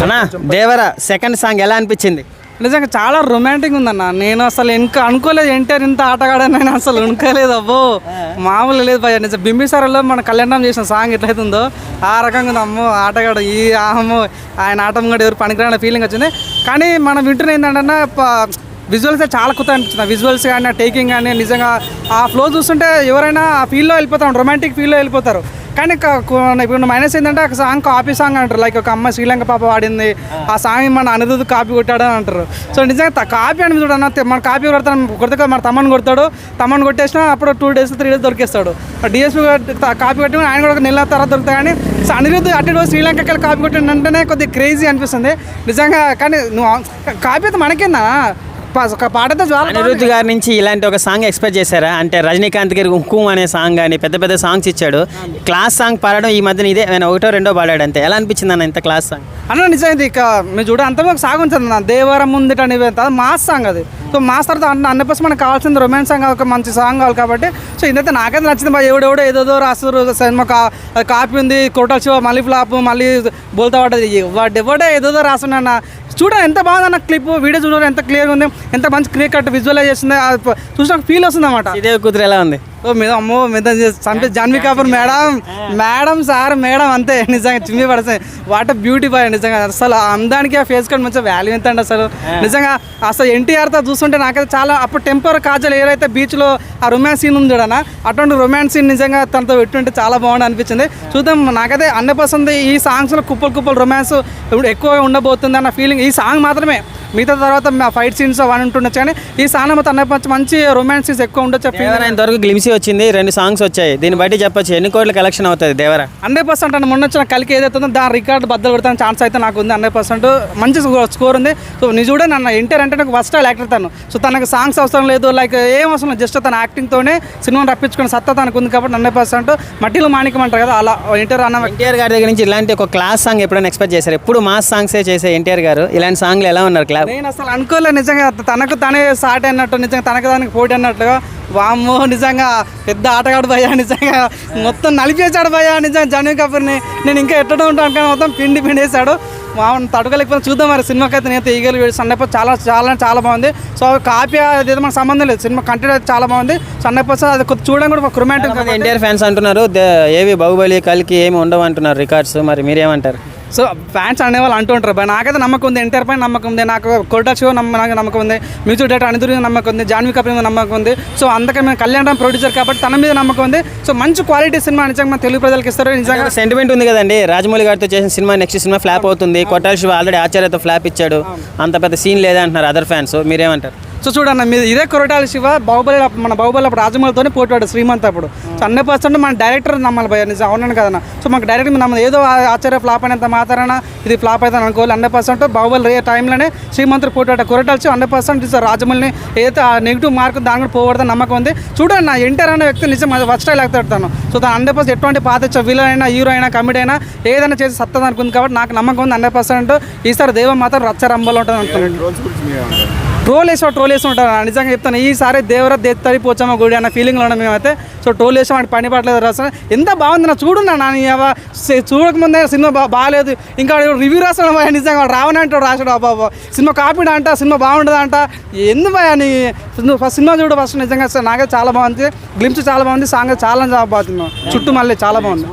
అన్న దేవర second song ఎలా అనిపించింది? నిజంగా చాలా రొమాంటిక్ ఉందన్న. నేను అసలు ఇంకా అనుకోలేదు ఎన్టీఆర్ ఇంత ఆటగాడని, నేను అసలు అనుకోలేదు. అబ్బో మామూలు లేదు భయ. నిజం బింబిసారలో మన కళ్యాణం చేసిన సాంగ్ ఎట్లయితుందో ఆ రకంగా ఉంది. అమ్మో ఆటగాడు ఈ అమ్మో ఆయన ఆటం కూడా ఎవరు పనికిరాని ఫీలింగ్ వచ్చింది. కానీ మనం వింటున్న ఏంటంటే విజువల్స్ చాలా కొత్త అనిపిస్తుంది. విజువల్స్ కానీ ఆ టేకింగ్ కానీ నిజంగా ఆ ఫ్లో చూస్తుంటే ఎవరైనా ఆ ఫీల్లో వెళ్ళిపోతారు, రొమాంటిక్ ఫీల్లో వెళ్ళిపోతారు. కానీ ఇప్పుడు మైనస్ ఏంటంటే ఒక సాంగ్ కాపీ సాంగ్ అంటారు. లైక్ ఒక అమ్మాయి శ్రీలంక పాప వాడింది ఆ సాంగ్ మన అనిరుద్ధ్ కాపీ కొట్టాడు అని అంటారు. సో నిజంగా కాపీ అని చూడన్న మన కాపీ కొడితే మన తమ్మని కొడతాడు. తమ్మని కొట్టేసినా అప్పుడు 2 days 3 days దొరికేస్తాడు. డిఎస్పీ కాపీ కొట్టి ఆయన కూడా ఒక నెల తర్వాత దొరుకుతాయి. కానీ సో అనిరుద్ధ్ అటు శ్రీలంకకి కాపీ కొట్టిందంటేనే కొద్దిగా క్రేజీ అనిపిస్తుంది నిజంగా. కానీ నువ్వు కాపీ అయితే మనకేందా పాటతో అనిరుద్ధ్ గారి నుంచి ఇలాంటి ఒక సాంగ్ ఎక్స్పెక్ట్ చేశారా? అంటే రజనీకాంత్ గారి హుకుం అనే సాంగ్ కానీ పెద్ద పెద్ద సాంగ్స్ ఇచ్చాడు. క్లాస్ సాంగ్ పాడడం ఈ మధ్యన ఇదే నేను 1 2 పాడాడు అంతే. ఎలా అనిపించింది అన్న ఇంత క్లాస్ సాంగ్? అన్న నిజమైంది. ఇక మీరు చూడ అంత ఒక సాంగ్ ఉంటుంది అన్న, దేవరం ముందుట అనేది మాస్ సాంగ్ అది. సో మాస్ తర్వాత 100% మనకు కావాల్సింది రొమాన్స్ సాంగ్, ఒక మంచి సాంగ్ కావాలి. కాబట్టి సో ఇదైతే నాకైతే నచ్చింది. ఎవడెవడో ఏదో రాస్తారు సినిమా కాపీ ఉంది, కోటల్ శివ మళ్ళీ ఫ్లాప్ మళ్ళీ బోల్తా పడ్డది, వాడెవడో ఏదో రాస్తున్నా. చూడండి ఎంత బాగుందన్న క్లిప్, వీడియో చూడండి ఎంత క్లియర్గా ఉంది, ఎంత మంచి క్లియర్ కట్ విజువలైజ్ చేస్తుంది. చూసిన ఫీల్ వస్తుంది అన్నమాట. ఇదే కూతురు ఎలా ఉంది? ఓ మీద అమ్మో మీద Janhvi Kapoor madam sir madam అంతే. నిజంగా చిమ్మి పడతాయి. వాట్ బ్యూటీ బాయ్ నిజంగా. అసలు అందానికి ఆ ఫేస్ కట్ మంచిగా వాల్యూ ఎంత అండి అసలు నిజంగా. అసలు ఎన్టీఆర్తో చూస్తుంటే నాకైతే చాలా అప్పుడు టెంపర్ కాజల్ ఏదైతే బీచ్లో ఆ రొమాన్స్ సీన్ ఉంది చూడనా, అటువంటి రొమాన్స్ సీన్ నిజంగా తనతో పెట్టుంటే చాలా బాగుంది అనిపించింది. చూద్దాం. నాకైతే 100% ఈ సాంగ్స్లో కుప్పలు రొమాన్స్ ఎక్కువగా ఉండబోతుంది అన్న ఫీలింగ్. ఈ సాంగ్ మాత్రమే, మిగతా తర్వాత ఫైట్ సీన్స్ అవన్నీ ఉంటుండొచ్చు. కానీ ఈ సాంగ్ మొత్తం మంచి రొమాన్స్ సీన్స్ ఎక్కువ ఉండొచ్చు. ఇంతవరకు గ్లిమ్సీ వచ్చింది, 2 సాంగ్స్ వచ్చాయి. దీన్ని బట్టి చెప్పొచ్చు ఎన్ని కోట్ల కలెక్షన్ అవుతుంది దేవర? 100% అంటే మొన్న వచ్చిన కలికి ఏదైతుందో దాని రికార్డు బద్దలు కొడతాను ఛాన్స్ అయితే నాకు ఉంది. 100% మంచి స్కోర్ ఉంది. సో నీ చూడే నన్ను ఎన్టీఆర్ అంటే నాకు ఫస్ట్ యాక్టర్ తను. సో తనకు సాంగ్స్ అవసరం లేదు, లైక్ ఏం అవసరం లేదు, జస్ట్ తన యాక్టింగ్తోనే సినిమాను రప్పించుకునే సత్తా తనకు ఉంది. కాబట్టి 100% మట్టిలో మాణికం అంటారు కదా, అలా ఎన్టీఆర్ గారి దగ్గర నుంచి ఇలాంటి ఒక క్లాస్ సాంగ్ ఎప్పుడైనా ఎక్స్పెక్ట్ చేశారు? ఎప్పుడు మాస్ సాంగ్సే చేసే ఎన్టీఆర్ గారు ఇలాంటి సాంగ్లు ఎలా ఉన్నారు? క్లాస్ నేను అసలు అనుకోలేదు నిజంగా. తనకు తనే సాట్ అన్నట్టు, నిజంగా తనకు దానికి పోటీ అన్నట్లుగా. వామ్మో నిజంగా పెద్ద ఆటగాడు భయ్యా, నిజంగా మొత్తం నలిపేశాడు భయ్యా నిజంగా జాన్వీ కపూర్ని. నేను ఇంకా ఎట్టడం ఉంటాను కానీ మొత్తం పిండి వేసాడు. మామూలు తడకలేకపోతే చూద్దాం మరి సినిమాకి అయితే. నేనైతే ఈగలు సన్నప్ప చాలా బాగుంది. సో కాపీ అదేదో మనకు సంబంధం లేదు, సినిమా కంటెంట్ అయితే చాలా బాగుంది. సన్నప్ప అది కొద్ది చూడడం కూడా ఒక రొమాంటిక్. ఎన్టీఆర్ ఫ్యాన్స్ అంటున్నారు ఏవి బాహుబలి కలికి ఏమి ఉండవు అంటున్నారు రికార్డ్స్, మరి మీరేమంటారు? సో ఫ్యాన్స్ అనేవాళ్ళు అంటూ ఉంటారు భయ. నాకైతే నమ్మకం ఉంది, ఎన్టీఆర్ పైన నమ్మకం ఉంది, నాకు కోటా శివ నాకు నమ్మకం ఉంది, మ్యూజిక్ డైరెక్టర్ అనిరుద్ధ్ నమ్మకం ఉంది, జాన్వీ కపూర్ మీద నమ్మకం ఉంది. సో అందుకే మేము కళ్యాణ్ ప్రొడ్యూసర్ కాబట్టి తన మీద నమ్మకం ఉంది. సో మంచి క్వాలిటీ సినిమా నిజంగా తెలుగు ప్రజలకు ఇస్తారు. నిజంగా సెంటిమెంట్ ఉంది కదండి. రాజమౌళి గారితో చేసిన సినిమా నెక్స్ట్ సినిమా ఫ్లాప్ అవుతుంది. కోటా శివ ఆల్రెడీ ఆచార్యతో ఫ్లాప్ ఇచ్చాడు, అంత పెద్ద సీన్ లేదా అంటున్నారు అదర్ ఫ్యాన్స్. మీరేమంటారు? సో చూడన్న మీరు ఇదే కొరటాల శివ మన బాహుబలి అప్పుడు రాజమౌళితోనే పోటాడు శ్రీమంత్ అప్పుడు. సో 100% మన డైరెక్టర్ నమ్మాలి భయ నిజం. అవునని కదన్న. సో మాకు డైరెక్టర్ నమ్మదు. ఏదో ఆచార్య ఫ్లాప్ అయినంత మాత్రాన ఇది ఫ్లాప్ అవుతుంది అనుకోవాలి. 100% బాహుబలి టైంలోనే శ్రీమంతుడు పోటాడు కొరటాల శివ. 100% రాజమౌళిని ఏదైతే ఆ నెగిటివ్ మార్క్ దాని కూడా పోకూడదని నమ్మకం ఉంది. చూడండి నా ఎన్టీఆర్ అనే వ్యక్తి నిజం ఫస్ట్ స్టైల్ ఎత్తాను. సో దాని 100% ఎటువంటి పాత విలన్ అయినా హీరో అయినా కమెడీ అయినా ఏదైనా చేసి సత్తా అనుకుంది. కాబట్టి నాకు నమ్మకం ఉంది 100%. ఈసారి దేవ మాత్రం రచ్చరంబలో ఉంటుంది అనుకున్నాను. ట్రోల్ వేసి ఉంటారు నిజంగా చెప్తాను. ఈసారి దేవర దేత్తడి పోచమ్మ గుడి అన్న ఫీలింగ్లో ఉన్నాం మేమైతే. సో ట్రోల్ వేసాం వాటి పని పడలేదు రాసిన. ఎంత బాగుంది నా చూడున్నా చూడకముందే సినిమా బాగాలేదు ఇంకా రివ్యూ రాసాడు భయ. నిజంగా రావనంటాడు రాశాడు. బాబా సినిమా కాపీడా అంట, సినిమా బాగుంటుంది అంట. ఎందుకు భయ నీ ఫస్ట్ సినిమా చూడు ఫస్ట్. నిజంగా నాకైతే చాలా బాగుంది, గ్లిమ్స్ చాలా బాగుంది, సాంగ్ చాలా బాగుంది, చుట్టూ మళ్ళీ చాలా బాగుంది.